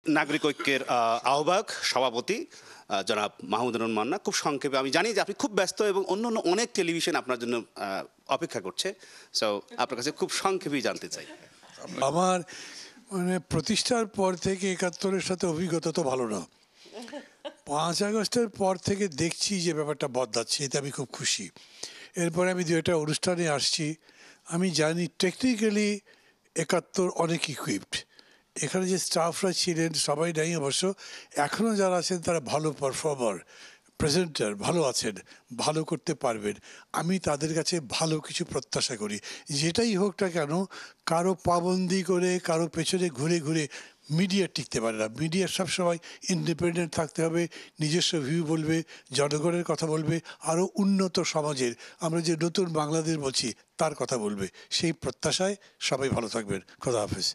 নাগরিক ঐক্যের আহ্বায়ক সভাপতি জনাব মাহমুদুর রহমান মান্না, খুব সংক্ষেপে, আমি জানি যে আপনি খুব ব্যস্ত এবং অন্য অন্য অনেক টেলিভিশন আপনার জন্য অপেক্ষা করছে, সো আপনার কাছে খুব সংক্ষেপেই জানতে চাই। আমার মানে প্রতিষ্ঠার পর থেকে ৭১-এর সাথে অভিজ্ঞতা তো ভালো না। ৫ আগস্টের পর থেকে দেখছি যে ব্যাপারটা বদলাচ্ছে, এতে আমি খুব খুশি। এরপরে আমি ২-একটা অনুষ্ঠানে আসছি, আমি জানি টেকনিক্যালি ৭১ অনেক ইকুইপড। এখানে যে স্টাফরা ছিলেন সবাই নাই অবশ্য, এখনও যারা আছেন তারা ভালো পারফর্মার, প্রেজেন্টার ভালো আছেন, ভালো করতে পারবেন। আমি তাদের কাছে ভালো কিছু প্রত্যাশা করি, যেটাই হোক না কেন। কারো পাবন্দি করে, কারো পেছনে ঘুরে ঘুরে মিডিয়া টিকতে পারে না। মিডিয়া সবসময় ইন্ডিপেন্ডেন্ট থাকতে হবে, নিজস্ব ভিউ বলবে, জনগণের কথা বলবে, আরও উন্নত সমাজের, আমরা যে নতুন বাংলাদেশ বলছি তার কথা বলবে। সেই প্রত্যাশায় সবাই ভালো থাকবেন। খোদা হাফেজ।